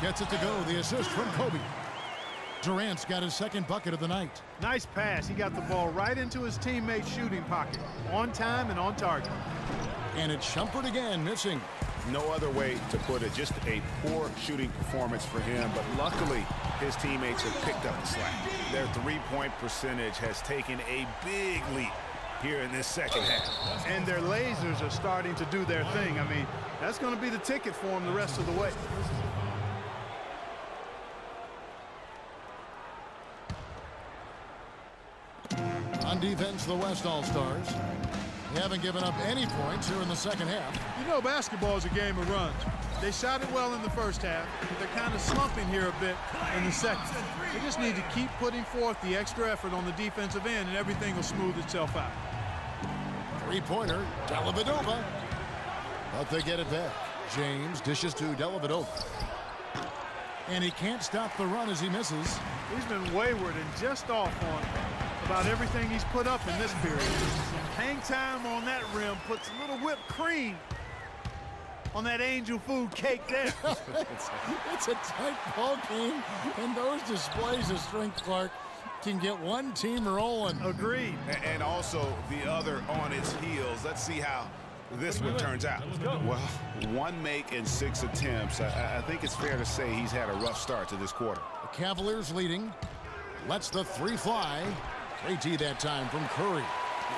gets it to go. The assist from Kobe. Durant's got his second bucket of the night. Nice pass. He got the ball right into his teammate's shooting pocket. On time and on target. And it's Shumpert again, missing. No other way to put it. Just a poor shooting performance for him. But luckily, his teammates have picked up the slack. Their three-point percentage has taken a big leap here in this second half. And their lasers are starting to do their thing. I mean, that's going to be the ticket for them the rest of the way. On defense, the West All-Stars. They haven't given up any points here in the second half. You know, basketball is a game of runs. They shot it well in the first half, but they're kind of slumping here a bit in the second. They just need to keep putting forth the extra effort on the defensive end, and everything will smooth itself out. Three-pointer, Dellavedova. But they get it back. James dishes to Dellavedova. And he can't stop the run as he misses. He's been wayward and just off on about everything he's put up in this period. Hang time on that rim puts a little whipped cream on that angel food cake there. It's a tight ball game, and those displays of strength, Clark, can get one team rolling. Agreed. And also the other on its heels. Let's see how this one turns out. Well, 1 make and 6 attempts. I think it's fair to say he's had a rough start to this quarter. The Cavaliers leading. Lets the three fly. 3T that time from Curry.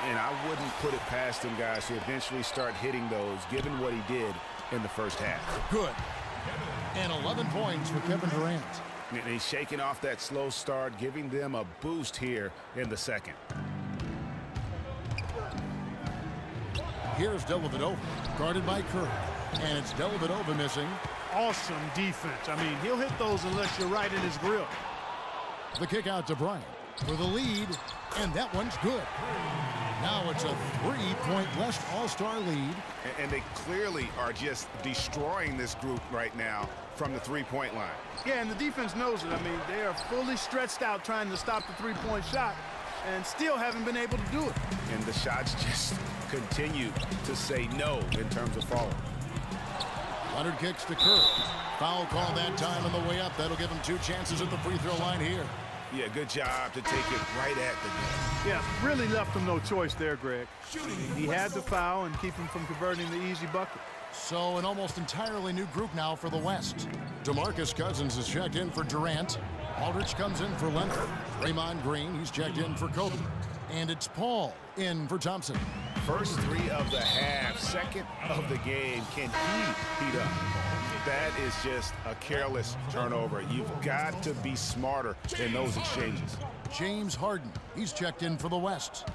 And I wouldn't put it past him, guys, to eventually start hitting those, given what he did in the first half. Good. And 11 points for Kevin Durant. And he's shaking off that slow start, giving them a boost here in the second. Here's Dellavedova, guarded by Curry. And it's Dellavedova missing. Awesome defense. I mean, he'll hit those unless you're right in his grill. The kick out to Bryant for the lead, and that one's good. Now it's a 3-point West All-Star lead. And they clearly are just destroying this group right now from the three-point line. Yeah, and the defense knows it. I mean, they are fully stretched out trying to stop the three-point shot and still haven't been able to do it. And the shots just continue to say no in terms of falling. Leonard kicks to Curry. Foul call that time on the way up. That'll give him 2 chances at the free throw line here. Yeah, good job to take it right at the net. Yeah, really left him no choice there, Greg. He had to foul and keep him from converting the easy bucket. So an almost entirely new group now for the West. DeMarcus Cousins is checked in for Durant. Aldridge comes in for Leonard. Draymond Green, he's checked in for Kobe. And it's Paul in for Thompson. First 3 of the half, second of the game. Can he heat up? That is just a careless turnover. You've got to be smarter in those exchanges. James Harden, he's checked in for the West.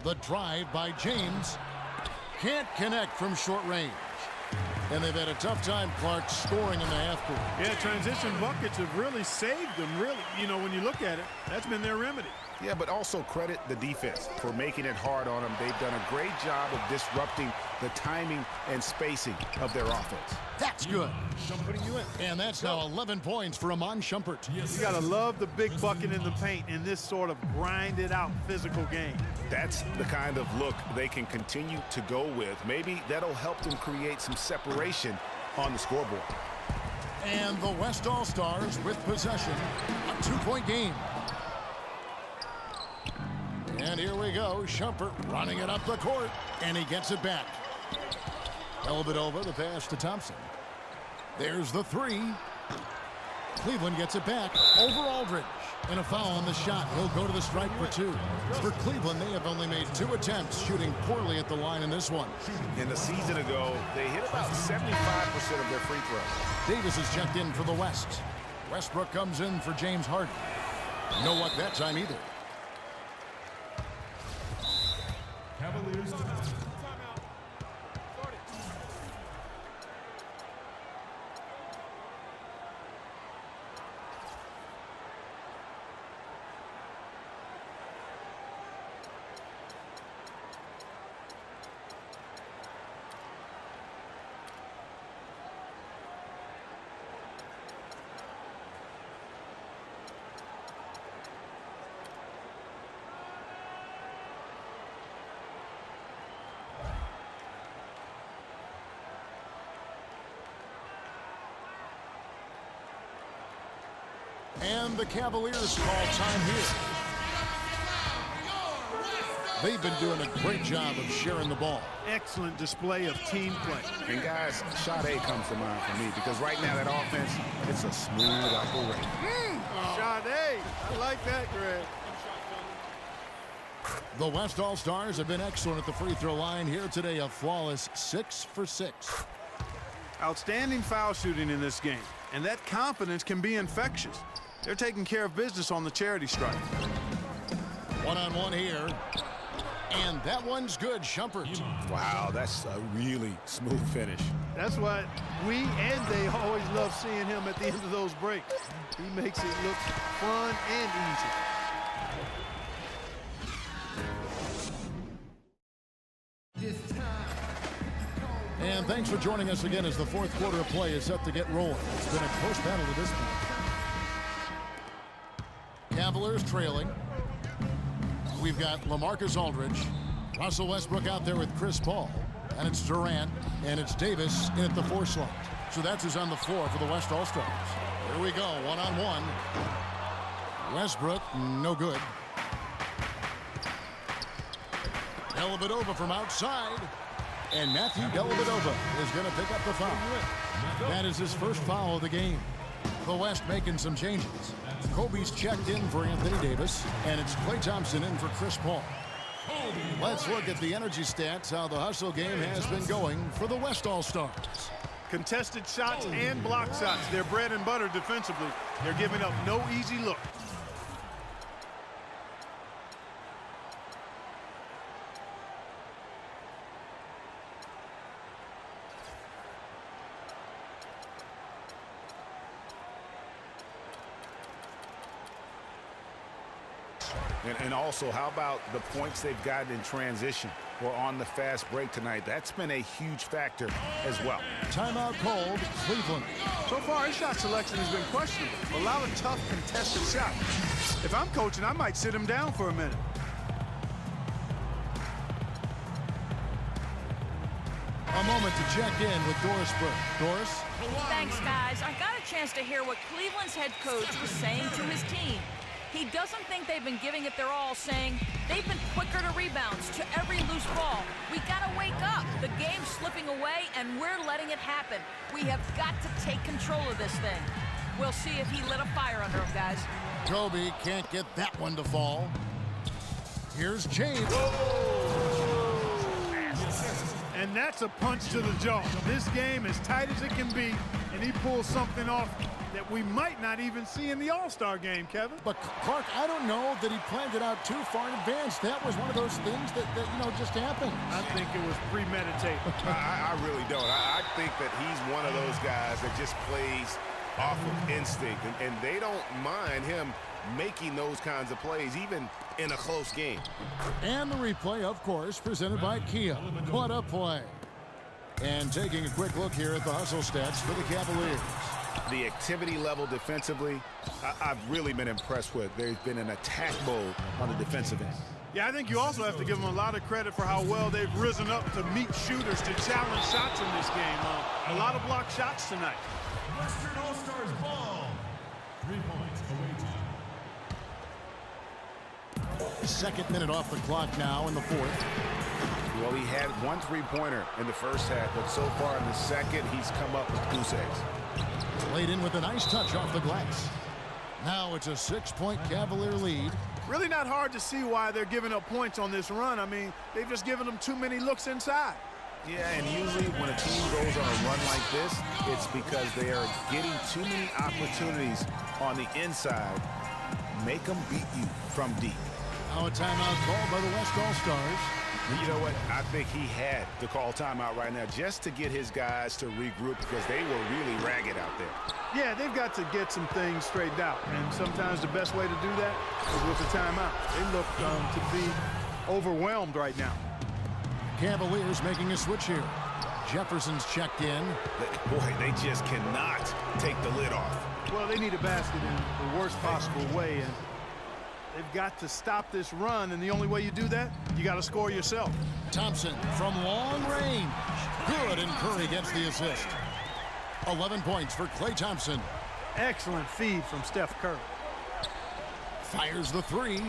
The drive by James. Can't connect from short range. And they've had a tough time, Clark, scoring in the half court. Yeah, transition buckets have really saved them, really. You know, when you look at it, that's been their remedy. Yeah, but also credit the defense for making it hard on them. They've done a great job of disrupting the timing and spacing of their offense. That's good. And that's now 11 points for Amon Shumpert. You got to love the big bucket in the paint in this sort of grinded-out physical game. That's the kind of look they can continue to go with. Maybe that'll help them create some separation on the scoreboard. And the West All-Stars with possession. A 2-point game. And here we go. Shumpert running it up the court. And he gets it back. Dellavedova, the pass to Thompson. There's the 3. Cleveland gets it back over Aldridge. And a foul on the shot. He'll go to the stripe for 2. For Cleveland, they have only made 2 attempts, shooting poorly at the line in this one. In the season ago, they hit about 75% of their free throws. Davis is checked in for the West. Westbrook comes in for James Harden. No luck that time either. Cavaliers. And the Cavaliers call time here. They've been doing a great job of sharing the ball. Excellent display of team play. And guys, shot A comes to mind for me because right now that offense, it's a smooth operation. Shot A. I like that, Greg. The West All-Stars have been excellent at the free throw line here today. A flawless 6 for 6. Outstanding foul shooting in this game. And that confidence can be infectious. They're taking care of business on the charity stripe. One-on-one here. And that one's good, Shumpert. Wow, that's a really smooth finish. That's what we and they always love seeing him at the end of those breaks. He makes it look fun and easy. And thanks for joining us again as the fourth quarter of play is set to get rolling. It's been a close battle to this point. Cavaliers trailing. We've got LaMarcus Aldridge, Russell Westbrook out there with Chris Paul, and it's Durant, and it's Davis in at the 4 slot. So that's who's on the floor for the West All-Stars. Here we go, one-on-one. Westbrook, no good. Dellavedova from outside. And Matthew Dellavedova is going to pick up the foul. That is his first foul of the game. The West making some changes. Kobe's checked in for Anthony Davis, and it's Klay Thompson in for Chris Paul. Let's look at the energy stats, how the hustle game has been going for the West All-Stars. Contested shots and block shots. They're bread and butter defensively. They're giving up no easy look. And also, how about the points they've gotten in transition or on the fast break tonight? That's been a huge factor as well. Timeout called, Cleveland. So far, his shot selection has been questionable. A lot of tough contested shots. If I'm coaching, I might sit him down for a minute. A moment to check in with Doris Burke. Doris? Thanks, guys. I got a chance to hear what Cleveland's head coach was saying to his team. He doesn't think they've been giving it their all, saying they've been quicker to rebounds, to every loose ball. We gotta wake up. The game's slipping away, and we're letting it happen. We have got to take control of this thing. We'll see if he lit a fire under him, guys. Kobe can't get that one to fall. Here's James. And that's a punch to the jaw. This game as tight as it can be, and he pulls something off that we might not even see in the All-Star game, Kevin. But Clark, I don't know that he planned it out too far in advance. That was one of those things that just happened. I think it was premeditated. I really don't. I think that he's one of those guys that just plays off of instinct, and they don't mind him making those kinds of plays, even in a close game. And the replay, of course, presented by Kia. What a play. And taking a quick look here at the hustle stats for the Cavaliers. The activity level defensively, I've really been impressed with. There's been an attack mode on the defensive end. Yeah, I think you also have to give them a lot of credit for how well they've risen up to meet shooters to challenge shots in this game. A lot of block shots tonight. Western All-Stars ball. 3 points away team. Second minute off the clock now in the fourth. Well, he had 1 3-pointer in the first half, but so far in the second, he's come up with goose eggs. Laid in with a nice touch off the glass. Now it's a 6-point Cavalier lead. Really not hard to see why they're giving up points on this run. I mean, they've just given them too many looks inside. Yeah, and usually when a team goes on a run like this, it's because they are getting too many opportunities on the inside. Make them beat you from deep. Now a timeout called by the West All-Stars. You know what? I think he had to call timeout right now just to get his guys to regroup because they were really ragged out there. Yeah, they've got to get some things straightened out, and sometimes the best way to do that is with a timeout. They look to be overwhelmed right now. Cavaliers making a switch here. Jefferson's checked in. Boy, they just cannot take the lid off. Well, they need a basket in the worst possible way, and they've got to stop this run, and the only way you do that, you got to score yourself. Thompson from long range. Good, and Curry gets the assist. 11 points for Klay Thompson. Excellent feed from Steph Curry. Fires the three.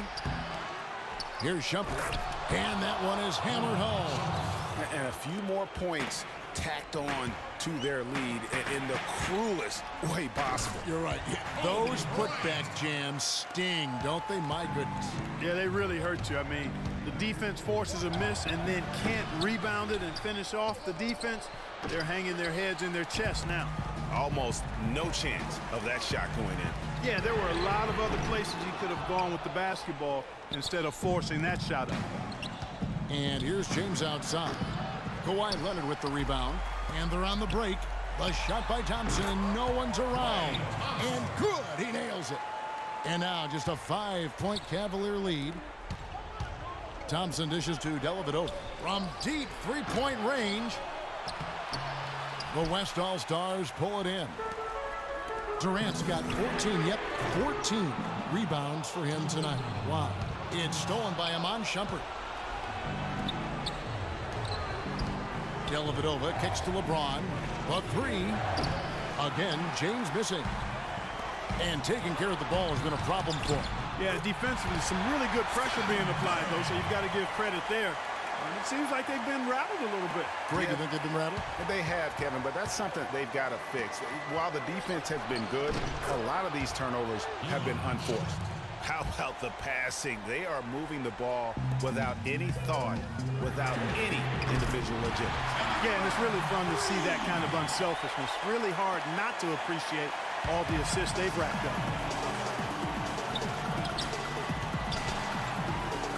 Here's Shumpert. And that one is hammered home. And a few more points tacked on to their lead in the cruelest way possible. You're right. Yeah, those putback jams sting, don't they? My goodness. Yeah, they really hurt you. I mean, the defense forces a miss and then can't rebound it and finish off the defense. They're hanging their heads in their chest now. Almost no chance of that shot going in. Yeah, there were a lot of other places he could have gone with the basketball instead of forcing that shot up. And here's James outside. Kawhi Leonard with the rebound. And they're on the break. The shot by Thompson, and no one's around. And good, he nails it. And now just a 5-point Cavalier lead. Thompson dishes to Dellavedova from deep three-point range. The West All-Stars pull it in. Durant's got 14 rebounds for him tonight. Wow. It's stolen by Iman Shumpert. Dellavedova kicks to LeBron. The three. Again, James missing. And taking care of the ball has been a problem for him. Yeah, defensively, some really good pressure being applied, though, so you've got to give credit there. And it seems like they've been rattled a little bit. Greg, you think they've been rattled? They have, Kevin, but that's something they've got to fix. While the defense has been good, a lot of these turnovers have been unforced. How about the passing? They are moving the ball without any thought, without any individual agenda. Yeah, and it's really fun to see that kind of unselfishness. Really hard not to appreciate all the assists they've racked up.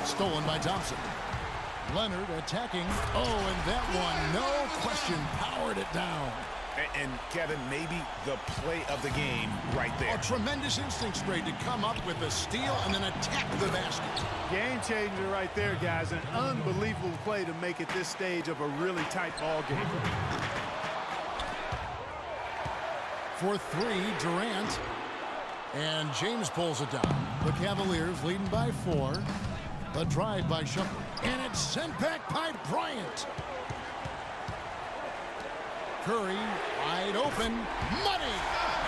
Stolen by Thompson. Leonard attacking. Oh, and that one, no question, powered it down. And Kevin, maybe the play of the game right there. A tremendous instinct straight to come up with a steal and then attack the basket. Game changer right there, guys. An unbelievable play to make it this stage of a really tight ball game. For three, Durant. And James pulls it down. The Cavaliers leading by 4. A drive by Shumpert. And it's sent back by Bryant. Curry wide open. Money!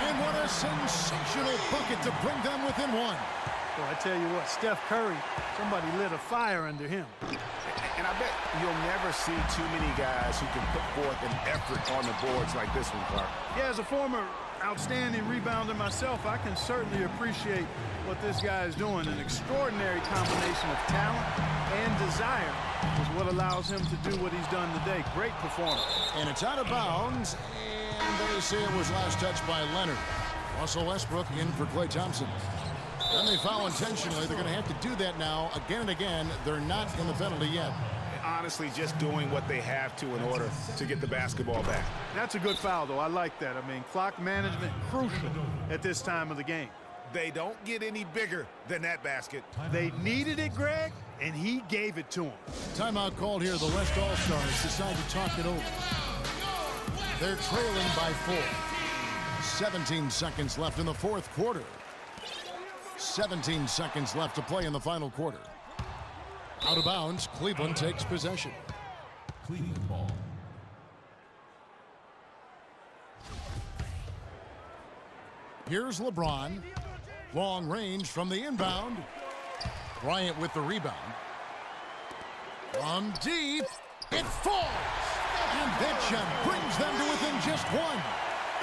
And what a sensational bucket to bring them within 1. Well, I tell you what, Steph Curry, somebody lit a fire under him. And I bet you'll never see too many guys who can put forth an effort on the boards like this one, Clark. Yeah, as a former outstanding rebounder myself, I can certainly appreciate what this guy is doing. An extraordinary combination of talent and desire is what allows him to do what he's done today. Great performance. And it's out of bounds, and they say it was last touched by Leonard. Russell Westbrook in for Klay Thompson. Then they foul intentionally. They're going to have to do that now again and again. They're not in the penalty yet. Honestly, just doing what they have to in order to get the basketball back. That's a good foul, though. I like that. I mean, clock management crucial at this time of the game. They don't get any bigger than that basket. They needed it, Greg, and he gave it to them. Timeout called here. The West All-Stars decide to talk it over. They're trailing by 4. 17 seconds left in the fourth quarter. 17 seconds left to play in the final quarter. Out of bounds, Cleveland takes possession. Cleveland ball. Here's LeBron. Long range from the inbound. Bryant with the rebound. From deep, it falls. And that shot brings them to within just 1.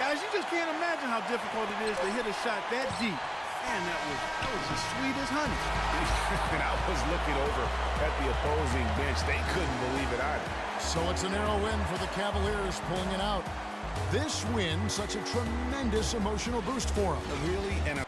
Guys, you just can't imagine how difficult it is to hit a shot that deep. Man, that was as sweet as honey. And I was looking over at the opposing bench. They couldn't believe it either. So it's a narrow win for the Cavaliers, pulling it out. This win, such a tremendous emotional boost for them. Really, and